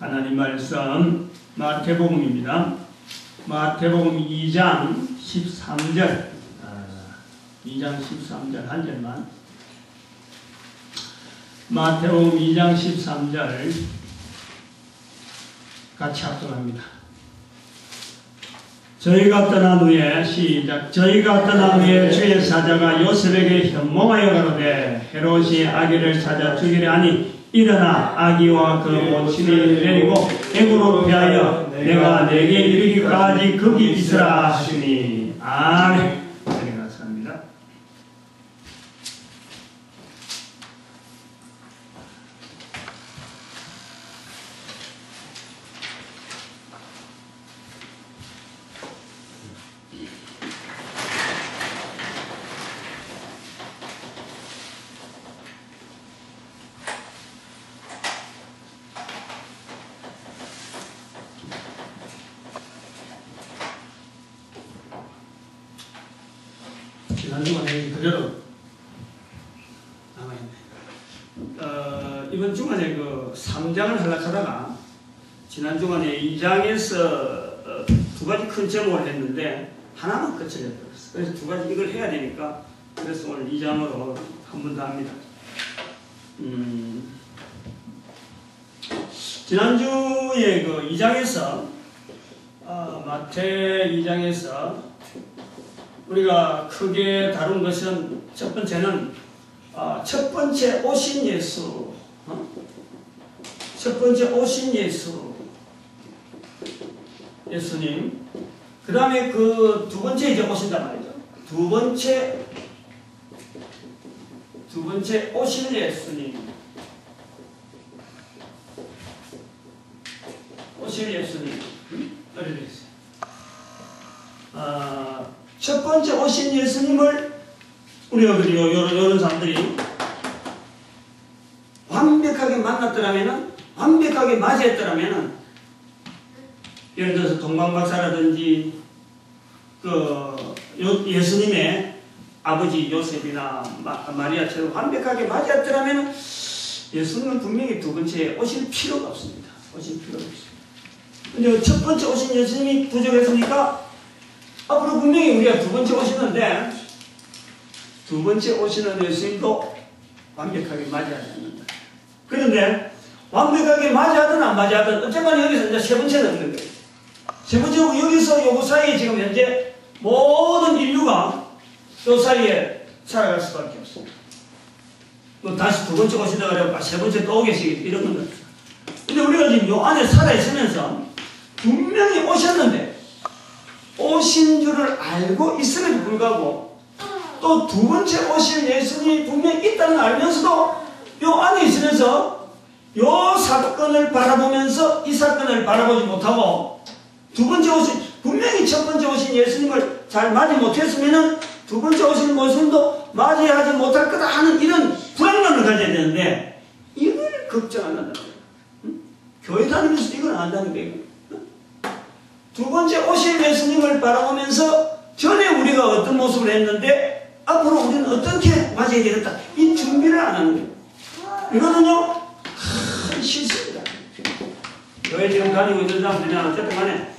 하나님 말씀 마태복음입니다. 마태복음 2장 13절 2장 13절 한 절만 마태복음 2장 13절 같이 합독합니다. 저희가 떠난 후에 시작. 저희가 떠난 후에 주의 사자가 요셉에게 현몽하여 가로되 헤롯이 아기를 찾아 죽이려 하니 일어나 아기와 그 모친을 내리고 애굽으로 피하여 내가 내게 이르기까지 거기 있으라 하시니. 아멘. 여기 감사합니다. 지난주간에 그대로 남아있네. 이번 주간에 그 3장을 하려다가 지난주간에 2장에서 두 가지 큰 제목을 했는데 하나만 끝을 해버렸어. 그래서 두 가지 이걸 해야 되니까 그래서 오늘 2장으로 한 번 더 합니다. 지난주에 그 2장에서 마태 2장에서 우리가 크게 다룬 것은 첫 번째는 첫 번째 오신 예수, 첫 번째 오신 예수님, 그 다음에 그 두 번째 이제 오신단 말이죠. 두 번째 오실 예수님, 오실 예수님, 어디 있어요? 첫 번째 오신 예수님을 우리가 이런 사람들이 완벽하게 만났더라면은, 완벽하게 맞이했더라면은, 예를 들어서 동방박사라든지 그 예수님의 아버지 요셉이나 마리아처럼 완벽하게 맞이했더라면은 예수님은 분명히 두 번째 오실 필요가 없습니다. 오실 필요가 없습니다. 근데 첫 번째 오신 예수님이 부족했으니까 앞으로 분명히 우리가 두 번째 오시는데 두 번째 오시는 예수님도 완벽하게 맞이해야 됩니다. 그런데 완벽하게 맞이하든 안 맞이하든 어쨌건 여기서 이제 세 번째는 없는 거예요. 세 번째고 여기서 요거 사이에 지금 현재 모든 인류가 요 사이에 살아갈 수밖에 없습니다. 뭐 다시 두 번째 오시다 그러고 세 번째 또 오겠지 이런 건 없어요. 근데 우리가 지금 요 안에 살아있으면서 분명히 오셨는데 오신 줄을 알고 있음에도 불구하고 또 두 번째 오실 예수님이 분명히 있다는 걸 알면서도 요 안에 있으면서 요 사건을 바라보면서 이 사건을 바라보지 못하고 두 번째 오신, 분명히 첫 번째 오신 예수님을 잘 맞이 못했으면은 두 번째 오신 예수님도 맞이하지 못할 거다 하는 이런 불안감을 가져야 되는데 이걸 걱정 안 한다는 거예요. 응? 교회 다니면서 이걸 안 한다는 거예요. 두 번째 오실 예수님을 바라보면서 전에 우리가 어떤 모습을 했는데 앞으로 우리는 어떻게 맞아야 되겠다. 이 준비를 안 하는 거예요. 이거는요, 큰 실수입니다. 교회 지금 다니고 있는 사람들이나 어쨌든 간에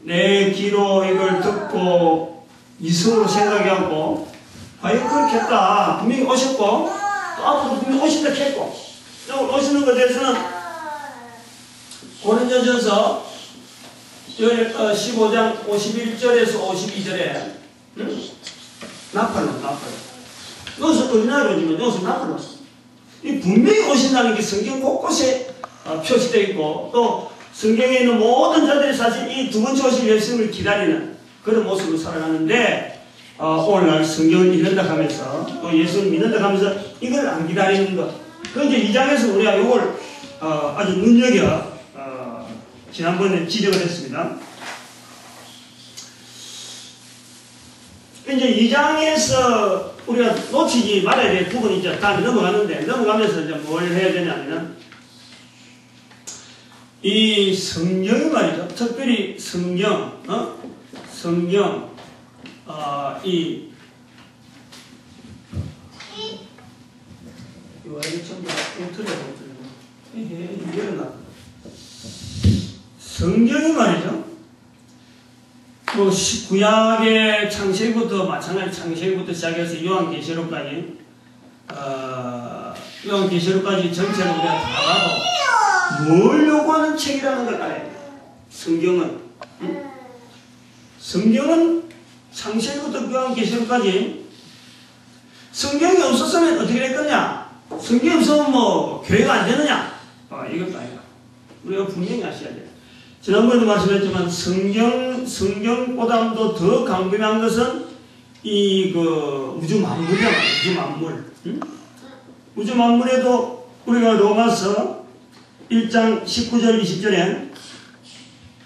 내 귀로 이걸 듣고 이성으로 생각하고 과연 그렇겠다. 분명히 오셨고 또 앞으로 분명히 오신다 했고 오시는 것에 대해서는 고린도전서 15장 51절에서 52절에 나팔로 여기서 어린아이로 지금 여기서 나팔로 이 분명히 오신다는 게 성경 곳곳에 표시되어 있고 또 성경에 있는 모든 자들이 사실 이 두 번째 오실 예수님을 기다리는 그런 모습으로 살아가는데 오늘날 성경을 읽는다 하면서 또 예수를 믿는다 하면서 이걸 안 기다리는 것. 그 이제 2장에서 우리가 이걸 아주 눈여겨 지난번에 지적을 했습니다. 이제 2장에서 우리가 놓치지 말아야 될 부분이 이제 다 넘어가는데, 넘어가면서 이제 뭘 해야 되냐면, 이 성경이 말이죠. 특별히 성경, 이거 전부 다 엉터리가 엉터리고. 이게 일어나. 성경이 말이죠. 뭐 구약의 창세기부터 마찬가지 창세기부터 시작해서 요한계시록까지 요한계시록까지 전체를 우리가 다 봐도 뭘 요구하는 책이라는 걸 알아야 돼요. 성경은 성경은 창세기부터 요한계시록까지 성경이 없었으면 어떻게 됐겠냐? 성경이 없으면 뭐 교회가 안 되느냐? 이것도 아니야. 우리가 분명히 아셔야 돼요. 지난번에도 말씀했지만 성경보다도 더 강변한 것은 우주 만물이잖아요. 우주 만물. 응? 우주 만물에도 우리가 로마서 1장 19절 20절에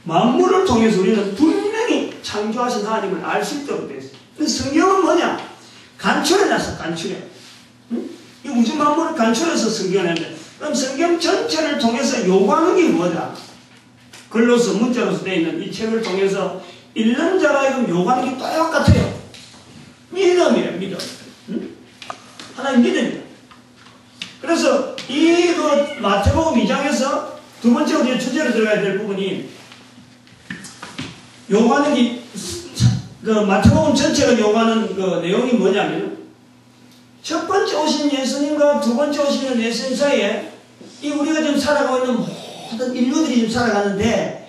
만물을 통해서 우리는 분명히 창조하신 하나님을 알 수 있도록 되어 있어요. 근데 성경은 뭐냐? 간추려놨어. 간추려. 응? 이 우주 만물을 간추려서 성경을 했는데 그럼 성경 전체를 통해서 요구하는 게 뭐다? 글로서 문자로서 되어 있는 이 책을 통해서 읽는 자가 요구하는 게 똑같아요. 믿음이에요. 믿음. 응? 하나님 믿음이에요. 그래서 이 마태복음 2장에서 두 번째 우리가 주제로 들어가야 될 부분이 요구하는 게 마태복음 전체가 요구하는 내용이 뭐냐면 첫 번째 오신 예수님과 두 번째 오시는 예수님 사이에 이 우리가 지금 살아가고 있는 모든 인류들이 지금 살아가는데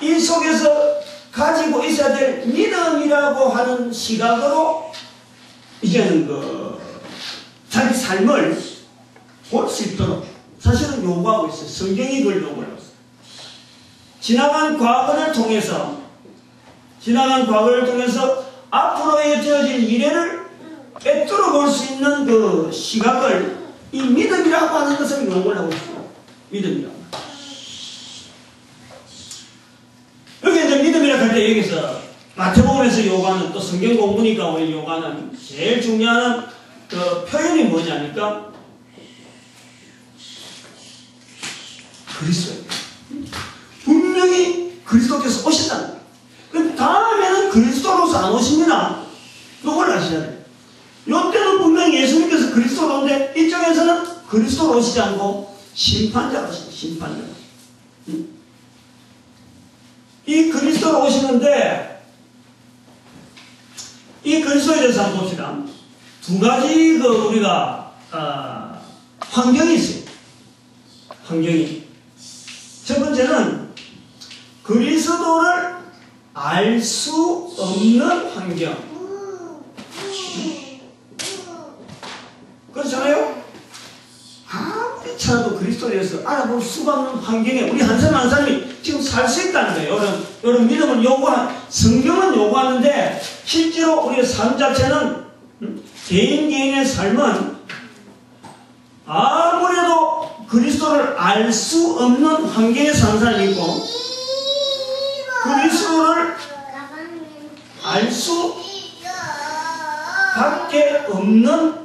이 속에서 가지고 있어야 될 믿음이라고 하는 시각으로 이제는 자기 삶을 볼 수 있도록 사실은 요구하고 있어요. 성경이 그걸 요구하고 있어요. 지나간 과거를 통해서 앞으로에 되어질 미래를 꿰뚫어 볼 수 있는 그 시각을 이 믿음이라고 하는 것을 요구를 하고 있어요. 믿음이라고. 여기 이제 믿음이라고 할 때 여기서 마태복음에서 요구하는 또 성경 공부니까 우리 요구하는 제일 중요한 그 표현이 뭐냐니까 그리스도예요. 분명히 그리스도께서 오신다는 거예요. 그럼 다음에는 그리스도로서 안 오십니다. 그걸 아셔야 돼요. 이때는 분명히 예수님께서 그리스도로 오는데 이쪽에서는 그리스도로 오시지 않고 심판자로 오십니다. 심판자. 이 그리스도로 오시는데 이 그리스도에 대해서 한번 봅시다. 두 가지 우리가 환경이 있어요. 환경이. 첫 번째는 그리스도를 알 수 없는 환경. 그렇잖아요? 아무리 찾아도 그리스도에 대해서 알아볼 수가 없는 환경에 우리 한 사람 한 사람이 지금 살 수 있다는 거예요. 이런 믿음을 성경은 요구하는데 실제로 우리의 삶 자체는 개인의 삶은 아무래도 그리스도를 알 수 없는 환경에 사는 사람이 있고 그리스도를 알 수 밖에 없는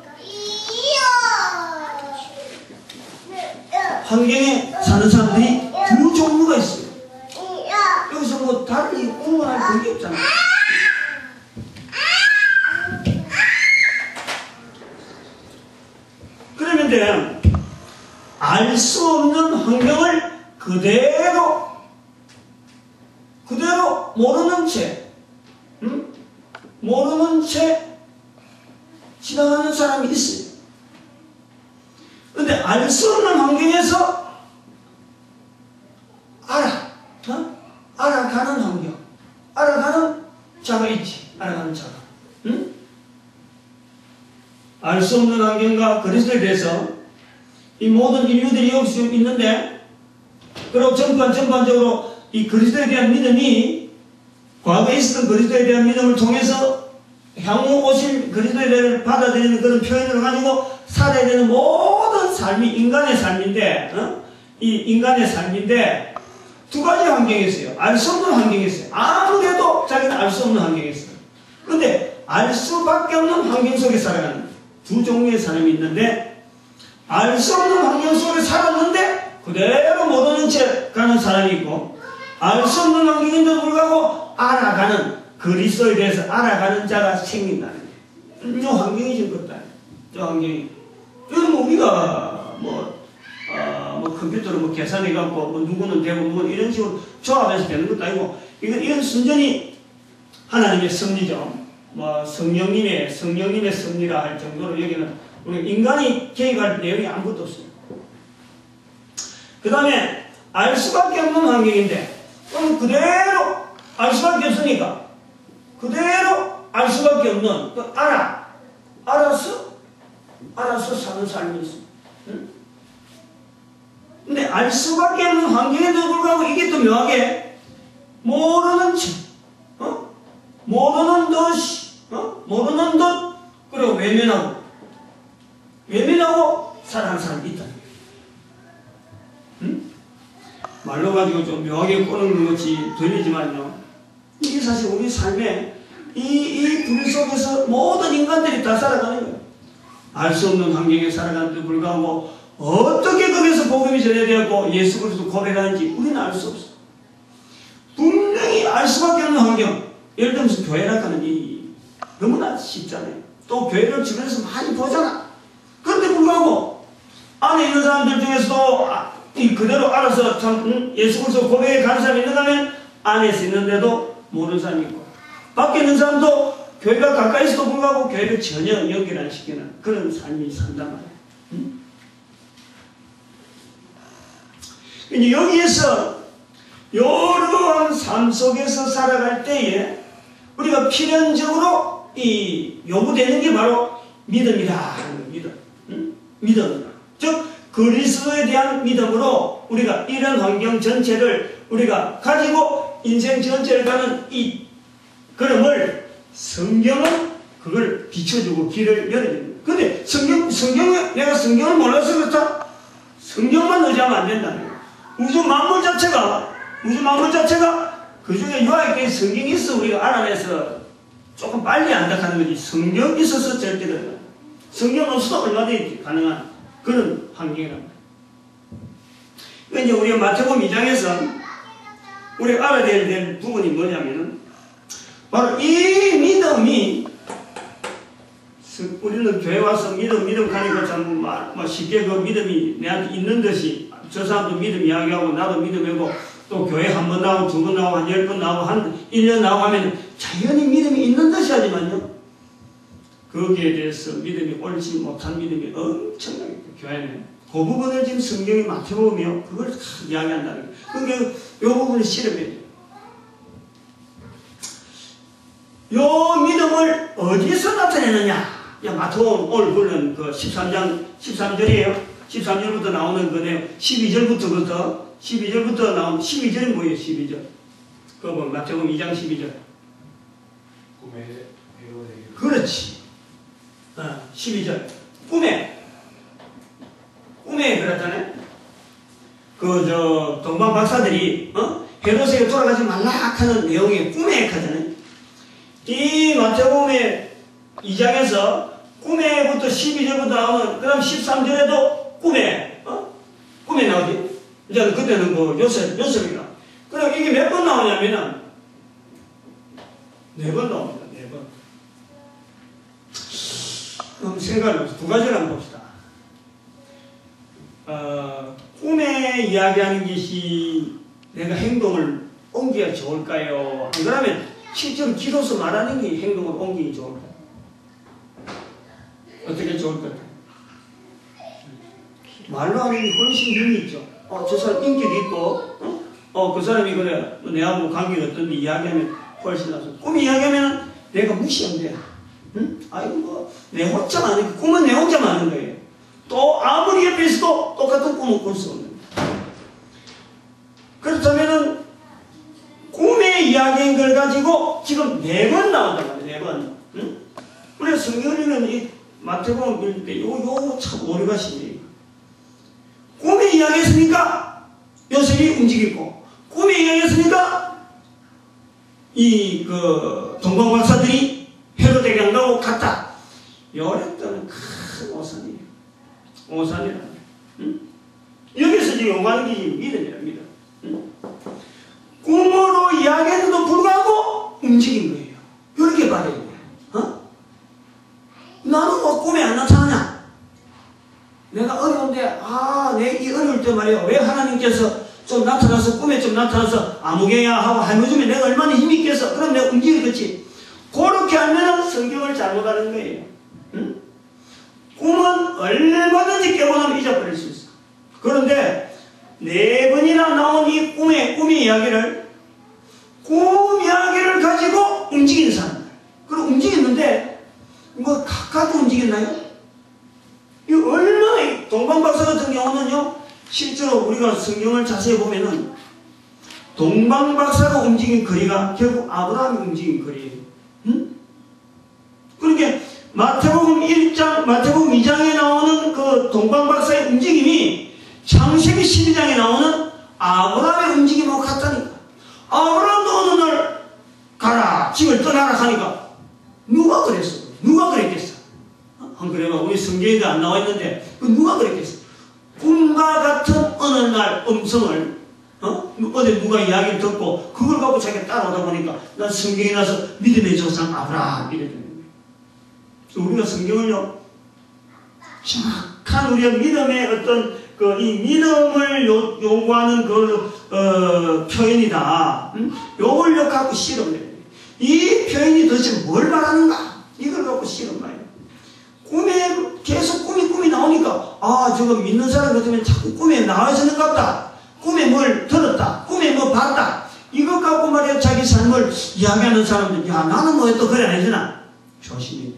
환경에 사는 사람들이 두 종류가 있어요. 여기서 뭐 달리 구분할 그게 없잖아요. 그러면 알 수 없는 환경을 그대로 모르는 채 지나가는 사람이 있어요. 그런데 알 수 없는 환경에서 알아가는 환경, 알아가는 자가 있지. 알아가는 자가. 알 수 없는 환경과 그리스도에 대해서 이 모든 인류들이 여기 있는데, 그리고 전반적으로 이 그리스도에 대한 믿음이 과거에 있었던 그리스도에 대한 믿음을 통해서 향후 오실 그리스도에 대해 받아들이는 그런 표현을 가지고 살아야 되는 모든 삶이 인간의 삶인데, 이 인간의 삶인데 두 가지 환경이 있어요. 알 수 없는 환경이 있어요. 아무래도 자기는 알 수 없는 환경이 있어요. 그런데 알 수밖에 없는 환경 속에 살아가는 두 종류의 사람이 있는데, 알 수 없는 환경 속에 살았는데 그대로 모르는 채 가는 사람이 있고, 알 수 없는 환경인데도 불구하고 알아가는, 그리스도에 대해서 알아가는 자가 생긴다는 거예요. 이 환경이 지금 그렇다. 저 환경이. 여러분, 우리가 컴퓨터로 뭐 계산해갖고 뭐 누구는 되고 누구는 이런 식으로 조합해서 되는 것도 아니고 이건 순전히 하나님의 섭리죠. 뭐 성령님의 섭리라 할 정도로 여기는 우리 인간이 개입할 내용이 아무것도 없어요. 그 다음에 알 수밖에 없는 환경인데 그럼 그대로 알 수밖에 없으니까 그대로 알 수밖에 없는 알아서 사는 삶이 있어. 응? 근데 알 수밖에 없는 환경에도 불구하고 이게 또 묘하게 모르는 척, 모르는 듯, 그리고 외면하고 살아가는 사람이 있다. 응? 말로 가지고 좀 묘하게 꼬는 것이 들리지만요. 이게 사실 우리 삶에 이 불 속에서 모든 인간들이 다 살아가는 거예요. 알 수 없는 환경에 살아가는데 불구하고 어떻게 거기서 복음이 전해되었고 예수 그리스도 고백하는지 우리는 알 수 없어. 분명히 알 수밖에 없는 환경. 예를 들면서 교회라고 하는 이 너무나 쉽잖아요. 또 교회를 주변에서 많이 보잖아. 그런데 불구하고 안에 있는 사람들 중에서도 그대로 알아서 참 예수 그리스도 고백에 가는 사람이 있는가 하면 안에서 있는데도 모르는 사람이 있고 밖에 있는 사람도 교회가 가까이서도 불구하고 교회를 전혀 연결 안 시키는 그런 삶이 산단 말이에요. 이제 여기에서 여러한 삶 속에서 살아갈 때에 우리가 필연적으로 요구되는 게 바로 믿음이다. 믿음이다. 즉 그리스도에 대한 믿음으로 우리가 이런 환경 전체를 우리가 가지고 인생 전체를 가는 이 걸음을 성경은 그걸 비춰주고 길을 열어줍니다. 근데 내가 성경을 몰라서 그렇다? 성경만 의지하면 안 된다는 거예요. 우주 만물 자체가 그 중에 요한계에 성경이 있어 우리가 알아내서 조금 빨리 안다 하는 거지. 성경이 있어서 절대 그래요. 성경 없어도 얼마든지 가능한 그런 환경이랍니다. 이제 우리가 마태복음 2장에서 우리가 알아야 될 부분이 뭐냐면은 바로 이 믿음이 우리는 교회 와서 믿음 가니까 참 쉽게 그 믿음이 내한테 있는 듯이 저 사람도 믿음 이야기하고 나도 믿음이고 또 교회 한 번 나오고 두 번 나오고 한 10번 나오고 한 1년 나오고 하면 자연히 믿음이 있는 듯이 하지만요. 거기에 대해서 믿음이 옳지 못한 믿음이 엄청나게 있고 교회는 그 부분을 지금 성경이 마태복음이요. 그걸 다 이야기한다는 거예요. 그러니까 이 부분을 실험해야 돼요. 요 믿음을 어디서 나타내느냐? 마태복음 오늘 보는 그 13절이에요. 13절부터 나오는 거네요. 12절부터 나온 12절이 뭐예요? 12절. 그거 보면 마태복음 2장 12절. 그렇지. 12절. 꿈에 그랬잖아요. 동방 박사들이 헤롯에게 돌아가지 말라 하는 내용이 꿈에 하잖아요. 이 마태복음의 2장에서 꿈에부터 12절부터 나오는 그 다음 13절에도 꿈에 나오지. 이제 그때는 요셉이가. 그럼 이게 몇 번 나오냐면은 4번 나옵니다. 4번. 그럼 생각을 두 가지를 한번 봅시다. 꿈에 이야기하는 것이 내가 행동을 옮겨야 좋을까요? 안 그러면 실제로 기도서 말하는 게 행동을 옮기기 좋을까요? 어떻게 좋을 것 같아요? 말로 하는 게 훨씬 힘이 있죠. 저 사람 인격이 있고, 그 사람이 그래, 내하고 관계가 어떤데 이야기하면 훨씬 낫죠. 꿈 이야기하면 내가 무시하면 돼. 응? 아이고, 내 혼자만 하는 거예요. 꿈은 내 혼자만 하는 거예요. 또 아무리 옆에 있어도 똑같은 꿈을 꿀 수 없는 거예요. 그렇다면은, 꿈의 이야기인 걸 가지고 지금 4번 나온단 말이에요. 4번. 응? 우리가 성경을 이 마태복음 읽을 때 요거 참 오류가 심해요. 꿈에 이야기했으니까 요셉이 움직이고, 꿈에 이야기했으니까 동방 박사들이 헤롯에게 안 가고 갔다. 요랬다는 큰 오산이에요. 오산이라는 거예요. 응? 여기서 지금 요구하는 게 믿음이라 믿음. 응? 꿈으로 이야기했는데도 불구하고 움직인 거예요. 이렇게 봐야 돼요. 나는 뭐 꿈에 안 나타나냐? 내가 어려운데, 내 이 어려울 때 말이야. 왜 나타나서 꿈에 좀 나타나서 아무개야 하고 할머니면 내가 얼마나 힘이 있겠어. 그럼 내가 움직이겠지. 그렇게 하면 성경을 잘못하는 거예요. 응? 꿈은 얼마든지 깨고 나면 잊어버릴 수 있어. 그런데 4번이나 나온 이 꿈의 이야기를 꿈 이야기를 가지고 움직이는 사람들. 그럼 움직였는데 뭐 각각 움직였나요? 이거 얼마나 동방박사 같은 경우는요, 실제로 우리가 성경을 자세히 보면은 동방박사가 움직인 거리가 결국 아브라함이 움직인 거리예요. 응? 그러니까 마태복음 2장에 나오는 그 동방박사의 움직임이 창세기 12장에 나오는 아브라함의 움직임하고 같다니까. 아브라함도 어느 날 가라, 집을 떠나라 하니까 누가 그랬어? 누가 그랬겠어? 안 그래봐. 우리 성경에도 안 나와 있는데 누가 그랬겠어? 꿈과 같은 어느 날 음성을 어디 누가 이야기를 듣고 그걸 갖고 자기가 따라오다 보니까 난 성경에 나서 믿음의 조상 아브라함 이래 되는 거예요. 우리가 성경을요, 정확한 우리의 믿음의 어떤 이 믿음을 요구하는 표현이다. 요걸 갖고 실험해요. 이 표현이 도대체 뭘 말하는가? 이걸 갖고 실험해요. 꿈에 계속 꿈이 나오니까 저거 믿는 사람 같으면 자꾸 꿈에 나와지는가 보다. 꿈에 뭘 들었다. 꿈에 뭐 봤다. 이것 갖고 말이야 자기 삶을 이야기하는 사람들, 야 나는 뭐 또 그래 안 해주나? 조심해.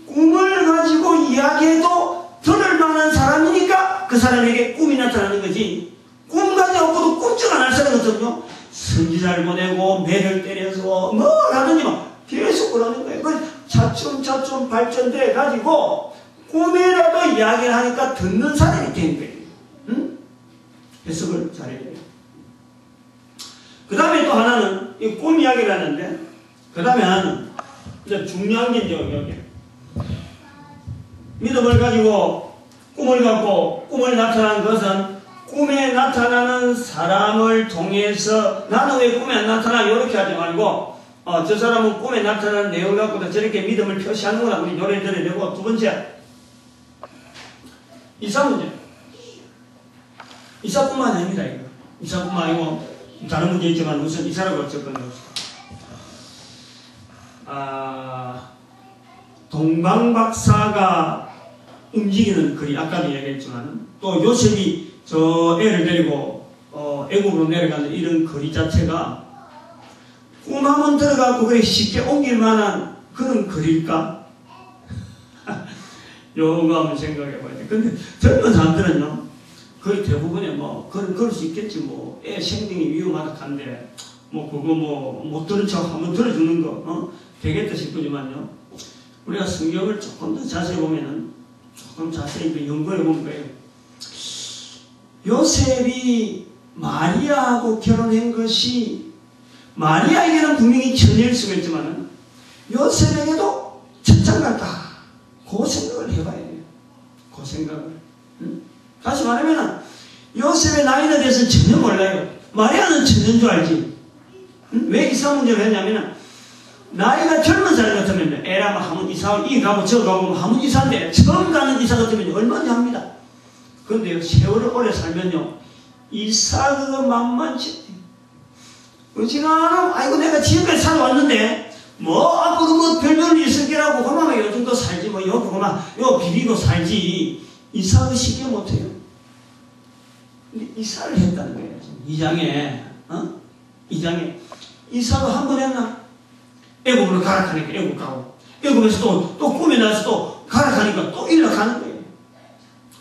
꿈을 가지고 이야기해도 들을 만한 사람이니까 그 사람에게 꿈이 나타나는 거지. 꿈 가지고도 꿈쩍 안 할 사람 같으면요, 선지자를 보내고 매를 때려서 뭘 하느니 막 계속 그러는 거예요. 그 차츰 발전돼 가지고 꿈이라도 이야기를 하니까 듣는 사람이 된 거예요. 응? 해석을 잘해야 돼요. 그 다음에 또 하나는 이 꿈 이야기를 하는데, 그 다음에 하나는 이제 중요한 게 이제 여기 믿음을 가지고 꿈을 갖고 꿈을 나타난 것은 꿈에 나타나는 사람을 통해서 나는 왜 꿈에 안 나타나? 이렇게 하지 말고 저 사람은 꿈에 나타나는 내용 갖고도 저렇게 믿음을 표시하는구나. 우리 노래 들어야 되고, 두 번째 이사 문제. 이사뿐만 아닙니다. 이거 이사뿐만 아니고 다른 문제 있지만 우선 이사라고 접근해봅시다. 동방박사가 움직이는 거리, 아까도 얘기했지만 또 요셉이 저 애를 데리고 애국으로 내려가는 이런 거리 자체가 꿈 한번 들어가고 그래 쉽게 옮길 만한 그런 거리일까? 요거 한번 생각해 봐야 돼. 근데 젊은 사람들은요, 거의 대부분에 뭐 그럴 수 있겠지. 뭐 애 생명이 위험하다 한데 뭐 그거 뭐 못 들은 척 한번 들어주는 거 되겠다 싶으지만요, 우리가 성경을 조금 더 자세히 보면은, 조금 자세히 연구해 보면 거예요. 요셉이 마리아하고 결혼한 것이 마리아에게는 분명히 처녀일 수가 있지만은 요셉에게도 첫장 갈까? 그 생각을 해봐야 돼요. 그 생각을. 다시 말하면은 요셉의 나이에 대해서는 전혀 몰라요. 마리아는 처녀인 줄 알지. 왜 이사 문제를 했냐면은, 나이가 젊은 사람 같으면 애라면 한번 이사를 이 가고 저 가고 한번 이사인데, 처음 가는 이사 같으면 얼마나 합니다. 그런데 세월을 오래 살면요, 이사 그거 만만치. 어지간하면 아이고 내가 지금까지 살아왔는데 뭐 앞으로 뭐 별별 일 있을 게라고 그만 요즘도 살지 뭐 여기 그만 요 비비고 살지. 이사를 쉽게 못해요. 근데 이사를 했다는 거예요. 2장에 2장에 이사도 한 번 했나? 애국으로 가락하니까 애국 가고, 애국에서 또 꿈에 나서 또 가락하니까 또 일로 가는 거예요.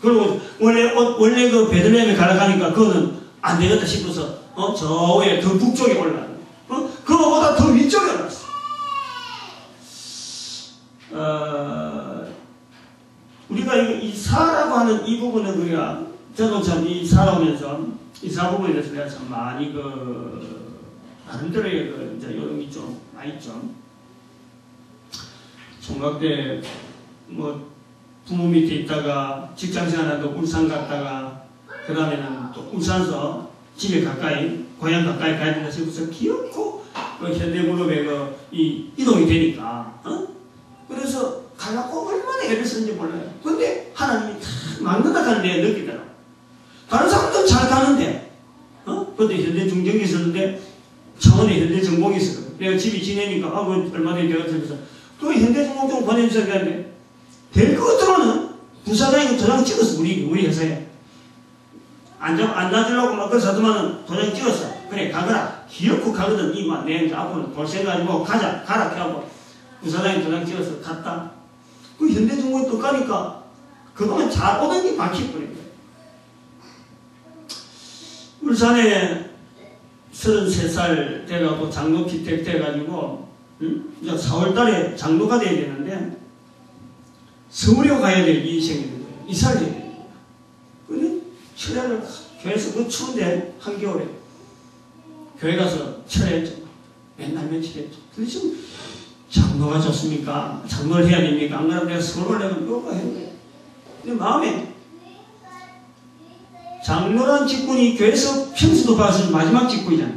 그리고 원래 그 베들레헴에 가락하니까 그거는 안 되겠다 싶어서 저 위에 더 북쪽에 올라가는 거예요. 그거보다 더 위쪽에 올라갔어. 우리가 이사라고 하는 이 부분은 우리가 저도 참 이 살아오면서 이사 부분에 대해서 내가 참 많이 나름대로의 이제 요령이 좀 많이 있죠. 총각 때 뭐 부모 밑에 있다가 직장 생활하다 울산 갔다가 그 다음에는 또 울산서 집에 가까이 고향 가까이 가야 된다 싶어서 기어코 현대무릎에 이동이 되니까 그래서 가려고 얼마나 애를 쓰는지 몰라요. 근데 하나님이 다 막는다 하는 데 느끼더라고. 다른 사람들은 잘 가는데 그때 현대 중정이 있었는데 창원에 현대 정복이 있었거든. 내가 집이 지내니까 그 얼마 전에 내가 들면서 그 현대 정복 좀 보내주셔야 되는데 될 것 같으면은 부사장이 도장 찍었어. 우리 회사에 안 놔주려고 막 그래서 하더만은 도장 찍었어. 그래 가거라. 기어코 가거든. 이만 내 앞으로 돌쇠 가지고 가라 하고 부사장이 도장 찍어서 갔다. 그 현대 정복이 또 가니까 그동안 잘 오던 게 막힐 뻔했거든. 울산에 33살 돼가고 장로 피택 돼가지고 이제 4월달에 장로가 돼야 되는데 서울에 가야 될 일이 생기는 거예요. 이사를 해야 돼요. 근데 철야를 교회에서 그 추운데 한겨울에 교회 가서 철야했죠. 맨날 며칠 했죠. 근데 지금 장로가 좋습니까? 장로를 해야 됩니까? 안 그러면 내가 서울 올라가면 요가 해야 돼요. 근데 마음에 장로란 직분이 교회에서 평소도 봐서 마지막 직분이잖아.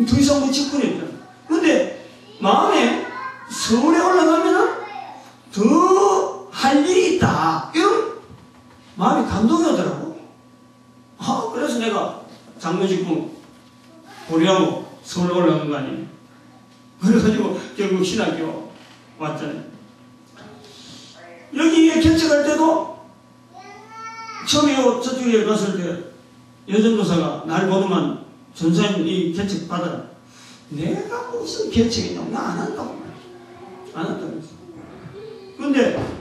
더 이상 뭐 직분이 없잖아. 근데 마음에 서울에 올라가면은 더 할 일이 있다. 이런 마음이 감동이 오더라고. 그래서 내가 장로 직분 보류하고 서울 올라간 거 아니에요. 그래가지고 결국 신학교 왔잖아요. 여기에 개척할 때도 처음에 저쪽에 갔을 때 여전도사가 날 보더만 전사님 이 개척 받아라. 내가 무슨 개척이냐고 나 안 한다고 말이야. 안 한다고 했어. 근데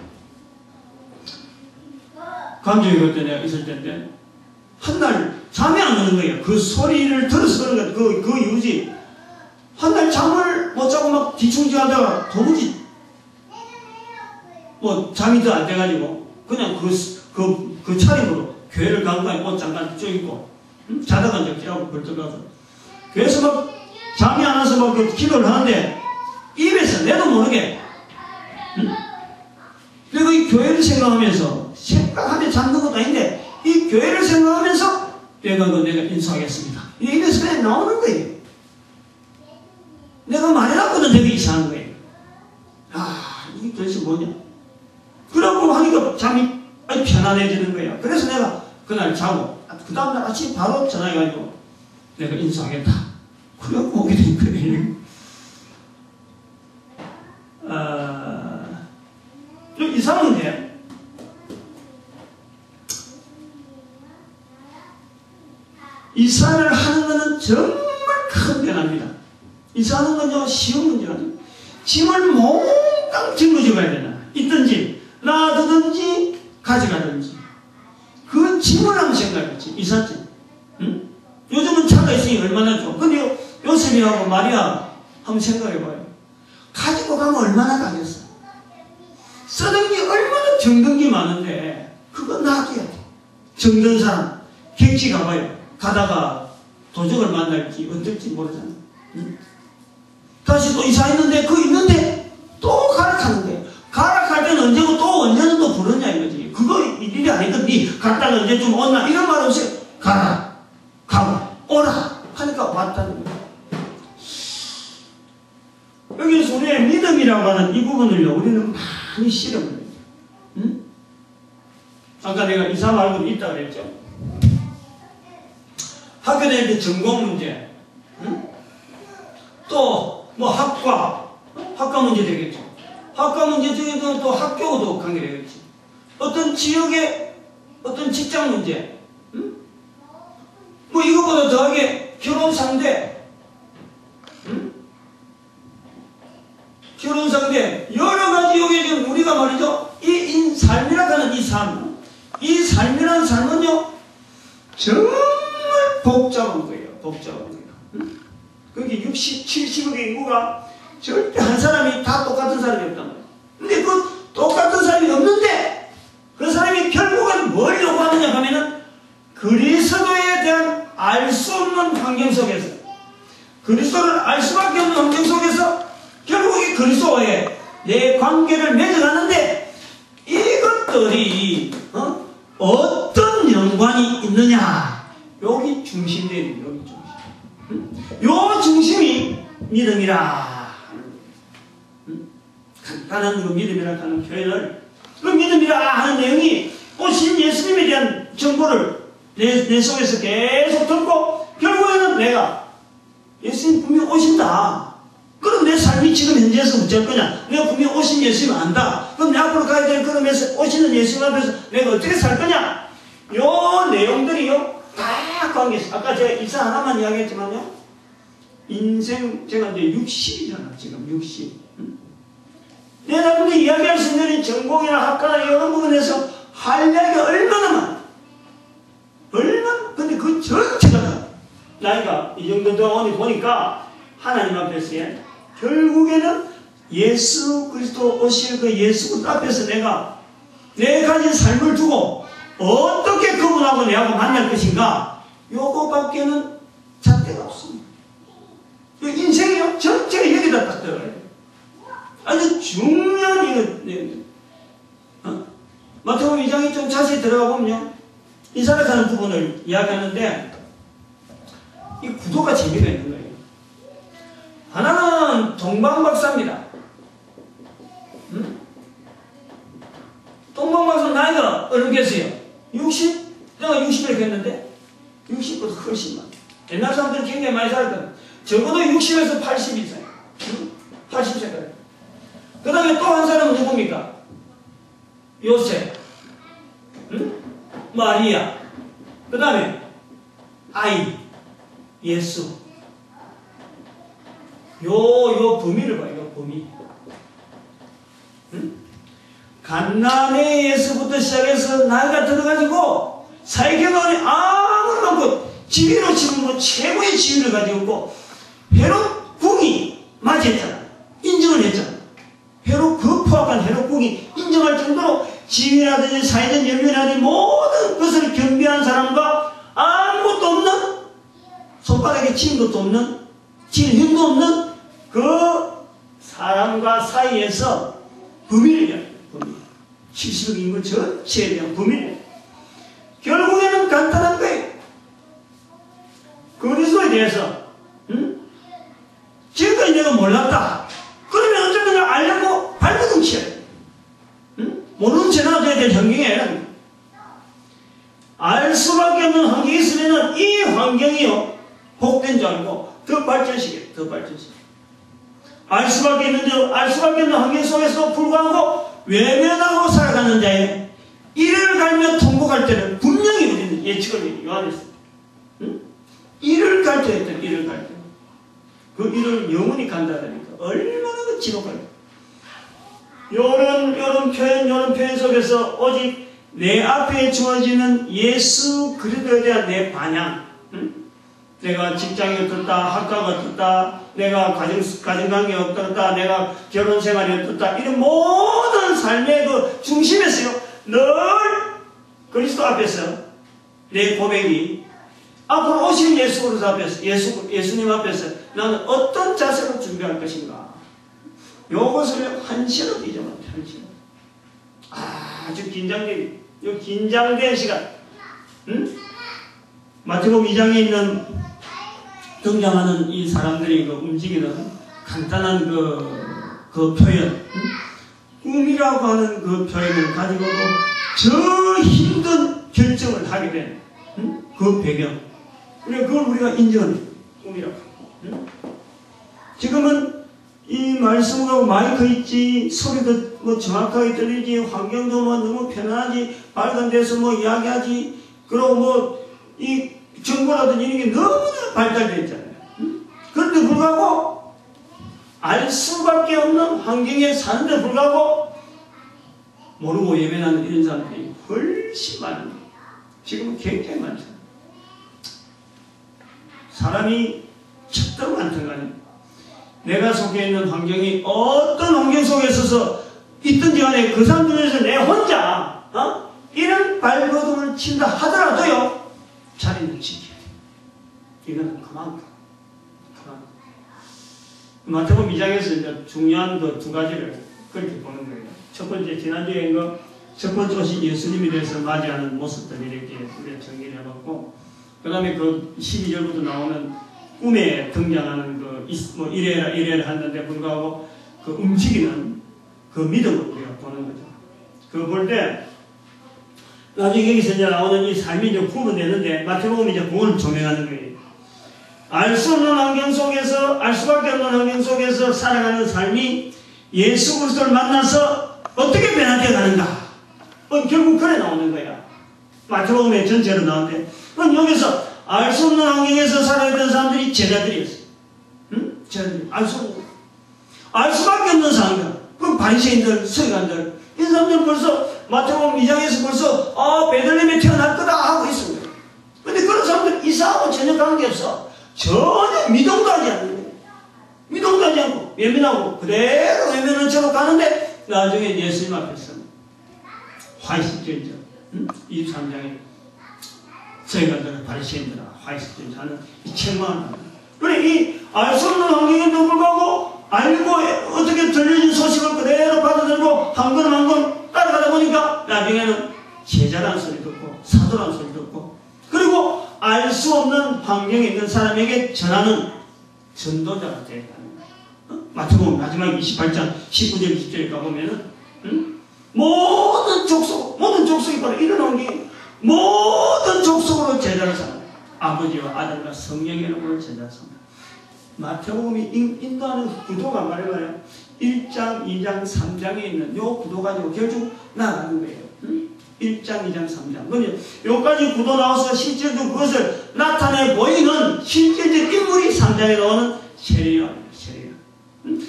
감정이 그때 내가 있을 때인데 한날 잠이 안 오는 거예요. 그 소리를 들어서 그런 거야. 그 이유지. 한날 잠을 못 자고 막 뒤충지하다가 도무지 뭐 잠이 더 안 돼가지고 그냥 그 차림으로 교회를 간 거야. 옷 잠깐 쪄 입고 자다가 이제 깨하고 벌떡 가서 그래서 막 잠이 안 와서 막 기도를 하는데 입에서 내도 모르게 내가 이 교회를 생각하면서 생각하며 잠든 것도 아닌데 이 교회를 생각하면서 내가 인수하겠습니다. 입에서 그냥 나오는 거예요. 내가 말해놨거든. 되게 이상한 거예요. 이게 도대체 뭐냐. 그러고 하니까 잠이 편안해지는 거예요. 그래서 내가 그날 자고 그 다음날 아침 바로 전화해가지고 내가 인수하겠다. 그래갖고 오게 된 거예요. 좀 이상한데 이사를 하는 것은 정말 큰 변화입니다. 이사하는 건 쉬운 문제가 아니에요. 짐을 몽땅 짊어져 가야 되나. 있든지 놔두든지 가져가든지 그 짐을 한번 생각해보지. 이삿짐. 응? 요즘은 차가 있으니 얼마나 좋아. 근데 요셉이하고 마리아 한번 생각해봐요. 가지고 가면 얼마나 가겠어. 쓰는 게 얼마나 정든 게 많은데 그거 놔둬야 돼. 정든 사람 객지 가봐요. 가다가 도적을 만날지 어떨지 모르잖아. 응? 다시 또 이사했는데 그 있는데 또 가락하는 거예요. 가락할 때는 언제고 또 언제는 또 부르냐 이거지. 그거 일이 아니거든. 니 갔다가 언제 좀 온나 이런 말 없이 가라 가고 오라 하니까 왔다는 거예요. 여기서 우리의 믿음이라고 하는 이 부분을요 우리는 많이 실험을 해요. 응? 아까 내가 이사 말고도 있다 그랬죠. 학교 다닐 때 전공 문제, 응? 또 뭐 학과 문제 되겠죠. 학과 문제 중에도 또 학교도 관계되겠지. 어떤 지역의 어떤 직장 문제, 응? 뭐 이것보다 더하게 결혼 상대, 응? 결혼 상대 여러 가지 여기 지금 우리가 말이죠. 이 삶이라고 하는 이 삶, 이 삶이라는 삶은요 정말 복잡한 거예요. 복잡한 거예요. 응? 그게 60, 70억의 인구가 절대 한 사람이 다 똑같은 사람이 없단 말이에요. 근데 그 똑같은 사람이 없는데 그 사람이 결국은 뭘 요구하느냐 하면은 그리스도에 대한 알 수 없는 환경 속에서 그리스도를 알 수밖에 없는 환경 속에서 결국 이 그리스도와의 내 관계를 맺어가는데 이것들이 어떤 연관이 있느냐 여기 중심되는 여기 중심. 요 중심이 믿음이라. 간단한 그 믿음이라 하는 표현을 그 믿음이라 하는 내용이 오신 예수님에 대한 정보를 내 속에서 계속 듣고 결국에는 내가 예수님 분명히 오신다. 그럼 내 삶이 지금 현재에서 어쩔 거냐? 내가 분명히 오신 예수님 안다. 그럼 내 앞으로 가야 될 그러면서 오시는 예수님 앞에서 내가 어떻게 살 거냐? 요 내용들이요 다 관계 있어. 아까 제가 일상 하나만 이야기했지만요. 인생 제가 이제 60이잖아. 지금 60. 내가 근데 이야기할 수 있는 전공이나 학과나 이런 부분에서 할 이야기가 얼마나 많아. 얼마나. 근데 그 전체가 다 나이가 이 정도 되어오니 보니까 하나님 앞에서 결국에는 예수 그리스도 오실 그 예수 그리스도 앞에서 내 가진 삶을 두고 어떻게 그분하고 내하고 만날 것인가, 요거밖에는 잣대가 없습니다. 인생이요 전체가 여기다 딱 들어가요. 아주 중요한 이거. 마태복음 2장에 좀 자세히 들어가 보면요, 이스라엘 사는 부분을 이야기하는데 이 구도가 재미가 있는 거예요. 하나는 동방박사입니다. 동방박사 나이가 어느겠어요? 60? 내가 60이라고 했는데 60보다 훨씬 많아. 옛날 사람들은 굉장히 많이 살거든. 적어도 60에서 80 이상. 80세까지. 그 다음에 또 한 사람은 누굽니까? 요셉, 마리아, 그 다음에 아이, 예수. 요 범위를 봐요. 요 범위. 갓난아에서부터 시작해서 나이가 들어가지고 사회경험이 아무리 많고 지위로 치면 뭐 최고의 지위를 가지고 있고, 헤롯 궁이 맞이했잖아. 인정을 했잖아. 헤롯, 그 포악한 헤롯 궁이 인정할 정도로 지위라든지 사회적 연륜이라든지 모든 것을 겸비한 사람과 아무것도 없는, 손바닥에 치는 것도 없는, 치는 힘도 없는 그 사람과 사이에서 범위를 이야기해요. 범위. 70억 인구 전체에 대한 범위를. 결국에는 간단한 거예요. 그리스도에 대해서 지금까지 내가 몰랐다. 그러면 어쩌면 내가 알려고 발버둥 쳐야 돼. 모르는 채 놔둬야 될 환경에 알 수밖에 없는 환경이 있으면 이 환경이요 복된 줄 알고 더 발전시켜요. 더 발전시켜요. 알 수밖에 없는 환경 속에서 불구하고 외면하고 살아가는 자의 이를 갈며 통곡할 때는 분명히 우리는 예측을 해요. 요한에서. 이를 갈 때 했던 이를 갈 때. 그 이를 영원히 간다니까 얼마나 지독할까. 요런 표현 속에서 오직 내 앞에 주어지는 예수 그리스도에 대한 내 반향. 내가 직장이 어떻다, 학과가 어떻다, 내가 가정관계가 어떻다, 내가 결혼생활이 어떻다, 이런 모든 삶의 그 중심에서요, 늘 그리스도 앞에서 내 고백이 앞으로 오신 예수 그리스도 앞에서, 예수님 앞에서 나는 어떤 자세로 준비할 것인가. 요것을 한시로 잊어버려, 한시로. 아주 긴장된 시간. 마태복음 2장에 있는 등장하는 이 사람들이 그 움직이는 간단한 그 표현, 꿈이라고 하는 그 표현을 가지고도 저 힘든 결정을 하게 된 그 배경. 그걸 우리가 인정해요. 꿈이라고. 지금은 이 말씀하고 마이크 있지, 소리도 뭐 정확하게 들리지, 환경도 뭐 너무 편안하지, 밝은 데서 뭐 이야기하지, 그리고 뭐 이 정보라든지 이런 게 너무나 발달되어 있잖아요. 그런데 불구하고 알 수밖에 없는 환경에 사는데 불구하고 모르고 예배하는 이런 사람들이 훨씬 많은, 지금은 굉장히 많잖아요. 사람이 척도 많든 간에 내가 속해 있는 환경이 어떤 환경 속에 있어서 있든지 간에 그 사람들 중에서 내 혼자 이런 발버둥을 친다 하더라도요, 자리는 지켜야 돼. 이거는 그만큼. 마태복음 2장에서 이제 중요한 그 두 가지를 그렇게 보는 거예요. 첫 번째, 지난주에 첫 번째 오신 예수님에 대해서 맞이하는 모습들 이렇게 우리가 정리를 해봤고, 그 다음에 그 12절부터 나오는 꿈에 등장하는 뭐 이래라 하는데 불구하고 그 움직이는 그 믿음을 우리가 보는 거죠. 그거 볼 때, 나중에 여기서 이제 나오는 이 삶이 이제 구원되는데, 마태복음이 이제 구원을 조명하는 거예요. 알 수 없는 환경 속에서, 알 수밖에 없는 환경 속에서 살아가는 삶이 예수 그리스도를 만나서 어떻게 변화되어 가는가? 결국 그래 나오는 거야. 마태복음의 전체로 나오는데, 그럼 여기서 알 수 없는 환경에서 살아있던 사람들이 제자들이었어. 응? 제자들이. 알 수 없는. 알 수밖에 없는 상황이야. 그럼 바리새인들, 서기관들, 이 사람들은 벌써 마태복음 2장에서 벌써 베들레헴에 태어날 거다 하고 있습니다. 근데 그런 사람들 이사하고 전혀 관계없어. 전혀 미동도 하지 않는 거예요. 미동도 하지 않고 외면하고 그대로 외면한 채로 가는데 나중에 예수님 앞에서 화이십절이죠. 23장에 서기관들은 바리새인들아 화이십절 하는 이 책망을 합니다. 그래 이 알 수 없는 환경에도 불구하고 알고 어떻게 들려진 소식을 그대로 받아들고 한 걸음 한 걸음 따라가다 보니까 나중에는 제자라는 소리 듣고 사도라는 소리 듣고 그리고 알 수 없는 환경에 있는 사람에게 전하는 전도자가 되어야 합니다. 마태복음 마지막 28장 19절 20절에 가보면은 모든 족속이 바로 일어나는 게 모든 족속으로 제자를 삼아요. 아버지와 아들과 성령의 이름으로 제자를 삼아요. 마태복음이 인도하는 구도가 말이에요. 1장, 2장, 3장에 있는 요 구도 가지고 결국 나가는 거예요. 1장, 2장, 3장. 그런데 요까지 구도 나와서 실제로 그것을 나타내 보이는 실제적 인물이 3장에 나오는 세례요한입니다.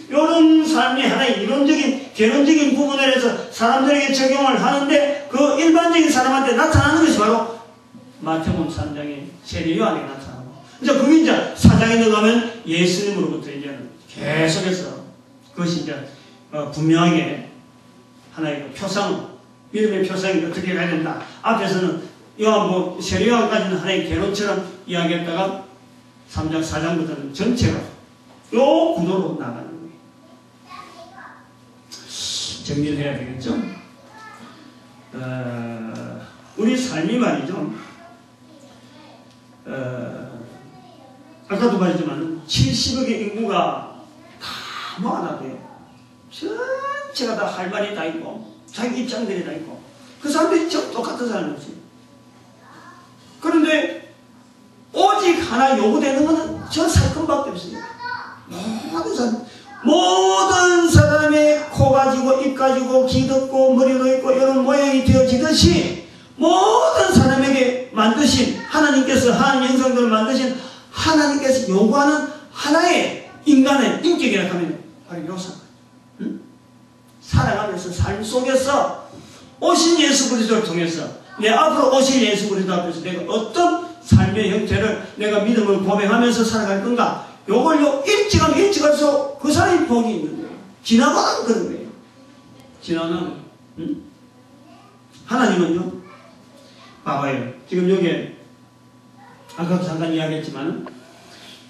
이런 삶의 하나의 이론적인, 개론적인 부분에 대해서 사람들에게 적용을 하는데 그 일반적인 사람한테 나타나는 것이 바로 마태복음 3장의 세례요한에 나타나고 이제 그게 이제 4장에 들어가면 예수님으로부터 이제는 계속해서 그것이 이제 분명하게 하나의 표상, 믿음의 표상이 어떻게 가야 된다. 앞에서는 요한 세례요한까지는 하나의 개론처럼 이야기했다가 3장, 4장부터는 전체가 요 구도로 나가는 거예요. 정리를 해야 되겠죠? 우리 삶이 말이죠. 아까도 말했지만 70억의 인구가 다 모아놔도요. 전체가 다 할 말이 다 있고 자기 입장들이 다 있고 그 사람들이 전 똑같은 사람이지. 그런데 오직 하나 요구되는 것은 저 사건밖에 없습니다. 모든 사람의 코 가지고 입 가지고 귀 듣고 머리도 있고 이런 모양이 되어지듯이 모든 사람에게 만드신 하나님께서 하나님 형상들을 만드신 하나님께서 요구하는 하나의 인간의 인격이라고 하면 바로 요상. 살아가면서 삶 속에서 오신 예수 그리스도를 통해서 내 앞으로 오실 예수 그리스도 앞에서 내가 어떤 삶의 형태를 내가 믿음을 고백하면서 살아갈 건가? 요걸요 일찍하면 일찍할수록 그 사람이 복이 있는 거예요. 지나가는 그런 거예요. 지나가는 하나님은요 봐봐요. 지금 여기에 아까도 잠깐 이야기했지만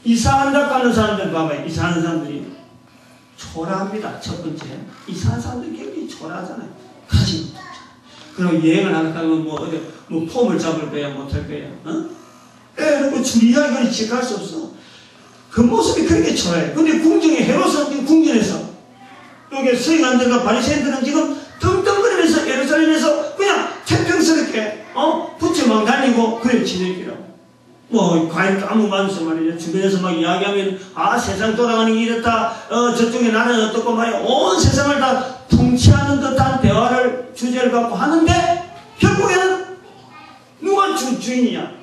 이사한다고 하는 사람들 봐봐요. 이사하는 사람들이 초라합니다. 첫 번째 이사하는 사람들이 굉장히 초라하잖아요. 가지 못하잖아요. 그럼 여행을 하다가면 뭐 폼을 잡을 거야 못할 거야. 그리고 주리하게 지켜할 수 없어. 그 모습이 그렇게 초라해요. 근데 궁중에 헤롯은 궁전에서 여기 서기관들과 바리새인들은 지금 떵떵거리면서 예루살렘에서 그냥 태평스럽게 부채 달리고 그래 지내기라고. 과연 아무 말없어 말이죠. 주변에서 막 이야기하면 세상 돌아가는 게 이렇다. 저쪽에 나는 어떻고 말이야. 온 세상을 다 통치하는 듯한 대화를 주제를 갖고 하는데 결국에는 누가 주인이냐?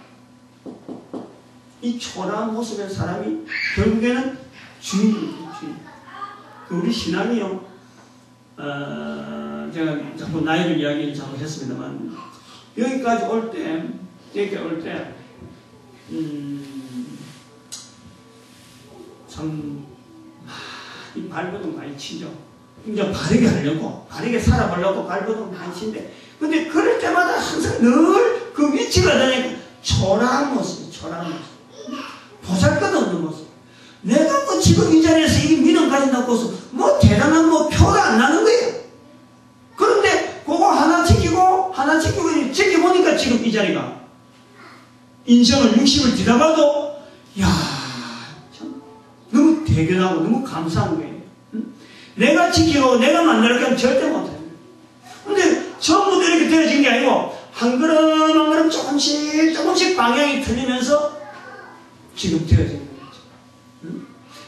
이 초라한 모습의 사람이 결국에는 주인입니다. 주인. 우리 신앙이요. 제가 자꾸 나이를 이야기를 자꾸 했습니다만 여기까지 올 때 참 이 발버둥 많이 치죠. 이제 바르게 하려고 바르게 살아보려고 발버둥 많이 치는데 근데 그럴 때마다 항상 늘 그 위치가 되니까 초라한 모습 보잘것없는 모습. 내가 지금 이 자리에서 이 믿음 가진다고 해서 대단한 표가 안 나는 거예요. 그런데 그거 하나 지키고 지켜보니까 지금 이 자리가 인생을 60을 지나가도 참 너무 대견하고 너무 감사한 거예요. 내가 지키고 내가 만들게 하면 절대 못해요. 근데 전부 이렇게 되어진 게 아니고 한 걸음 한 걸음 조금씩 방향이 틀리면서 지금 되어진 거예요.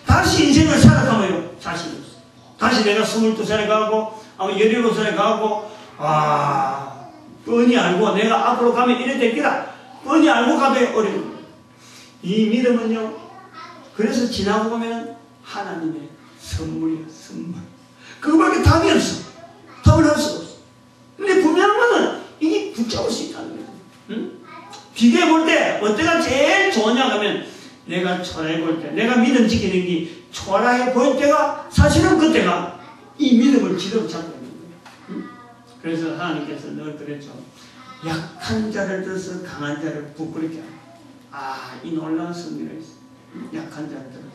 다시 인생을 살아가면요, 자신이 없어. 다시 내가 22살에 가고, 17살에 가고, 뻔히 알고, 내가 앞으로 가면 이래 될 거다. 뻔히 알고 가도 어려운 거예요. 이 믿음은요, 그래서 지나고 보면 하나님의 선물이야, 선물. 그거밖에 답이 없어. 답을 할 수 없어. 근데 분명한 거는 이게 붙잡을 수 있다는 거예요. 응? 비교해 볼 때, 어때가 제일 좋으냐 하면, 내가 초라해 볼 때, 내가 믿음 지키는 게 초라해 보일 때가, 사실은 그때가 이 믿음을 지도로 잡고 있는 거예요. 응? 그래서 하나님께서 늘 그랬죠. 약한 자를 들어서 강한 자를 부끄럽게 하라. 이 놀라운 승리가 있어. 약한 자를 들어서.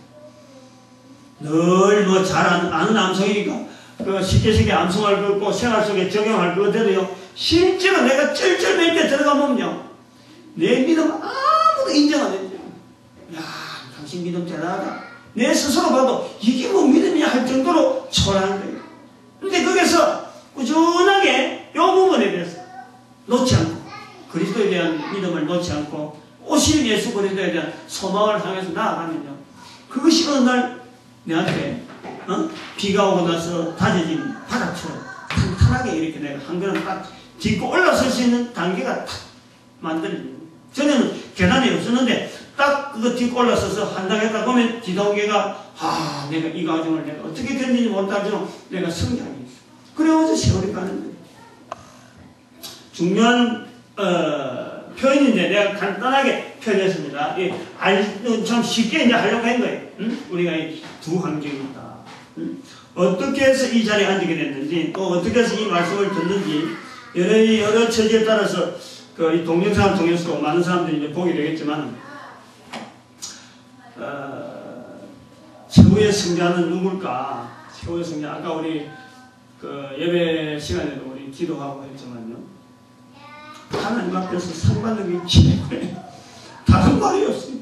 늘 뭐 잘 아는 암송이니까, 쉽게 암송할 거 없고, 생활 속에 적용할 거 같아도요, 실제로 내가 쩔쩔맬 때 들어가면요, 내 믿음 아무도 인정 안 해줘요. 야, 당신 믿음 대단하다. 내 스스로 봐도 이게 뭐 믿음이야 할 정도로 초라한 거예요. 근데 거기서 꾸준하게 이 부분에 대해서 놓지 않고, 그리스도에 대한 믿음을 놓지 않고, 오실 예수 그리스도에 대한 소망을 향해서 나아가면요, 그것이 어느 날 내한테 비가 오고 나서 다져진 바닥처럼 탄탄하게 이렇게 내가 한 걸음 딱 딛고 올라설 수 있는 단계가 탁 만들어지는 거예요. 전에는 계단이 없었는데 딱 그거 딛고 올라서서 한 단 했다 보면 뒤동계가 내가 이 과정을 내가 어떻게 견디지 못하지만 내가 성장이 있어. 그래서 세월이 가는 거예요. 중요한 표현인데 내가 간단하게 표현했습니다. 참 쉽게 이제 하려고 한 거예요. 우리가 이 두 환경이 있다. 어떻게 해서 이 자리에 앉게 됐는지, 또 어떻게 해서 이 말씀을 듣는지, 여러 처지에 따라서 이 동영상을 통해서 많은 사람들이 이제 보게 되겠지만, 최후의 승자는 누굴까? 최후의 승자, 아까 우리 예배 시간에도 우리 기도하고 했지만요, 하나님 앞에서 상 받는 게 최고예요. 다른 말이 없어요.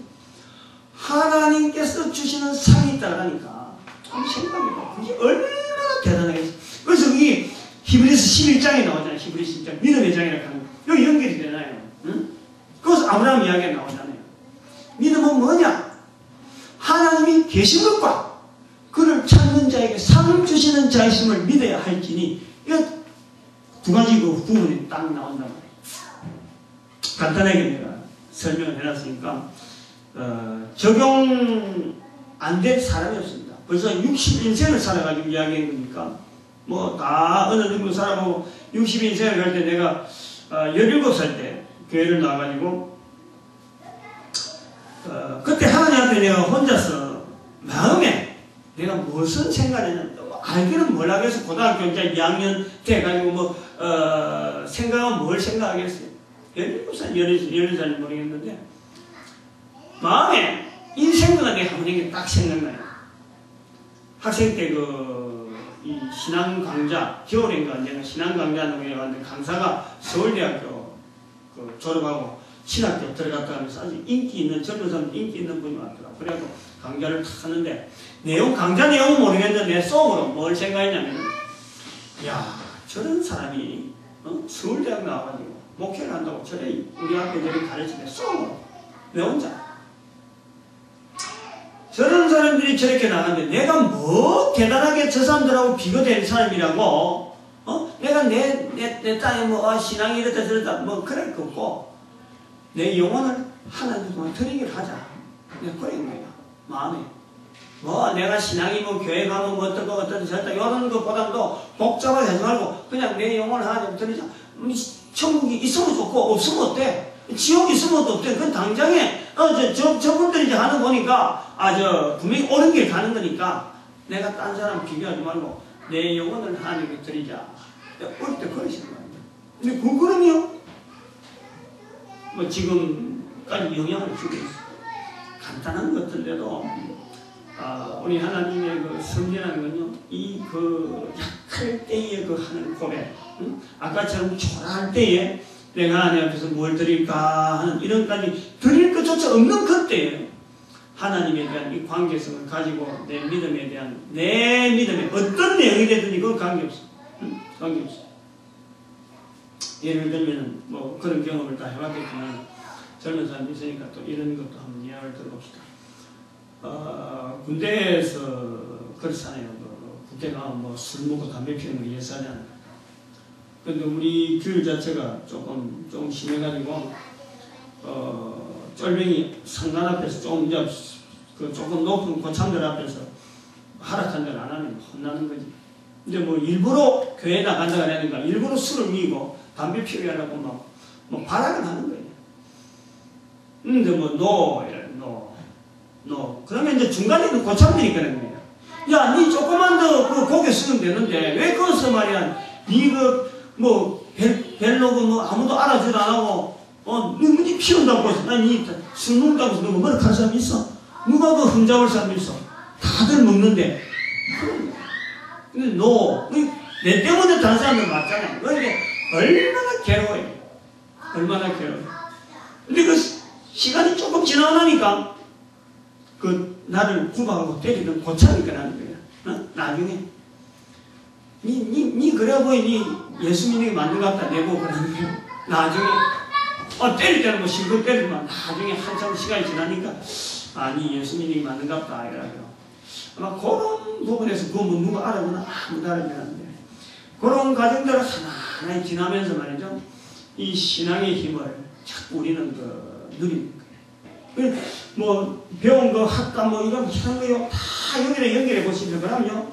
하나님께서 주시는 상이 있다라니까 좀 생각해봐. 그게 얼마나 대단하겠어. 그래서 이 히브리서 11장에 나오잖아요. 히브리서 11장 믿음의 장이라고 하는 거. 여기 연결이 되나요? 응? 그래서 아브라함 이야기가 나오잖아요. 믿음은 뭐냐? 하나님이 계신 것과 그를 찾는 자에게 상을 주시는 자이심을 믿어야 할지니, 이거 두 가지 그 부분이 딱 나온단 말이에요. 간단하게 내가 설명을 해놨으니까, 적용 안 된 사람이 없습니다. 벌써 60인생을 살아가지고 이야기한 거니까, 뭐 다 어느 정도 살아보고 60인생을 갈 때 내가 17살 때 교회를 나와가지고, 그때 하나님 앞에 내가 혼자서 마음에 내가 무슨 생각을 알기는 뭘 하겠어. 고등학교 이제 2학년 돼가지고 생각은 뭘 생각하겠어요. 17살, 18살 모르겠는데, 마음에 인생보다 내가 한번 게 딱 생각나요. 학생 때 이 신앙 강좌, 겨울인가 내가 신앙 강좌 농에 왔는데, 강사가 서울대학교 졸업하고 신학교 들어갔다 하면서 아주 인기 있는, 젊은 사람 인기 있는 분이 왔더라고. 그래갖고 강좌를 탁 하는데, 강좌 내용은 모르겠는데 내 속으로 뭘 생각했냐면, 야, 저런 사람이 서울대학 나와가지고 목회를 한다고 저래 우리 앞에 저리 가르치는데 속으로 내 혼자 저런 사람들이 저렇게 나가는데 내가 뭐 대단하게 저 사람들하고 비교되는 사람이라고, 내가 내 땅에 신앙이 이렇다 저렇다 그럴 거 없고, 내 영혼을 하나님 동안 드리기를 하자. 내가 그런 거야, 마음에. 내가 신앙이 교회 가면 어떻다 저렇다 이런 것보다도 복잡하게 하지 말고 그냥 내 영혼을 하나님 드리자. 천국이 있으면 좋고 없으면 어때? 지옥이 있으면 또 어때? 그건 당장에 저분들이 이제 하는 거니까 분명히 옳은 길 가는 거니까 내가 딴 사람 비교하지 말고 내 영혼을 하나님께 드리자. 어릴 때 그러시는 거예요. 근데 그거는요, 지금까지 영향을 주고 있어요. 간단한 것들인데도 우리 하나님의 성전하는 건요, 약할 때에 하는 고백, 아까처럼 초라할 때에 내가 하나님 앞에서 뭘 드릴까 하는 이런까지 드릴 것조차 없는 그때에 하나님에 대한 이 관계성을 가지고 내 믿음에 어떤 내용이 되든지 그건 관계없어. 관계없어. 예를 들면 그런 경험을 다 해봤겠지만, 젊은 사람이 있으니까 또 이런 것도 한번 이야기를 들어봅시다. 군대에서 그렇잖아요. 국대가 뭐 술 먹고 담배 피우는 거 예사잖아요. 근데 우리 교육 자체가 조금 심해가지고, 쫄병이 상관 앞에서 조금 높은 고참들 앞에서 하락한 데는 안 하면 혼나는 거지. 근데 뭐 일부러 교회 나간다 그러니까 일부러 술을 미고 담배 피우게 하려고 뭐 발악을 하는 거예요. 근데 뭐, 그러면 이제 중간에 있는 고참들이 그런 거예요. 야, 니 조금만 더 그 고개 쓰면 되는데, 왜 거기서 말이야, 니 벨로그 아무도 알아주도 안 하고, 니 피운다고 해서, 니 술 먹는다고 해서 누가 머리카락 사람 있어? 누가 그 흠잡을 사람 있어? 다들 먹는데. 근데 내 때문에 다른 사람들 맞잖아. 그러니까 얼마나 괴로워요. 얼마나 괴로워요. 근데 그 시간이 조금 지나고 나니까, 나를 구박하고 때리던 고참이 끝나는 거야. 나중에. 니 그래 보이니 예수 믿는 게 맞는 것 같다. 내고 그러는 거야. 나중에. 때릴 때는 뭐 실컷 때리지만 나중에 한참 시간이 지나니까 아니 예수 믿는 게 맞는 것 같다. 이래가지고. 아마 그런 부분에서 그거 뭐 누가 알아보나 아무도 알아보지 않는데 그런 과정들을 하나하나 지나면서 말이죠. 이 신앙의 힘을 자꾸 우리는 누립니다. 뭐 배운 거 학과 뭐 이런 거요 다 여기다 연결해 보시면 그러면요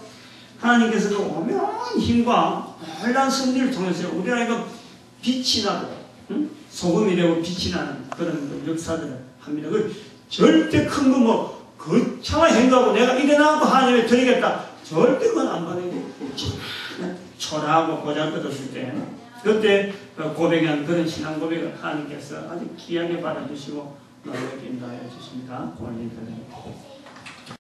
하나님께서 그 오묘한 힘과 놀라운 승리를 통해서 우리가 이거 빛이 나고 소금이 되고 빛이 나는 그런 역사들을 합니다. 절대 큰 거 거창한 행동하고 내가 일어나고 하나님에 드리겠다 절대 그건 안 받아요. 초라하고 보잘것없을 때 그때 고백한 그런 신앙 고백을 하나님께서 아주 귀하게 받아주시고 놀랍게 인도하여 주십니다. 오늘 인사드립니다.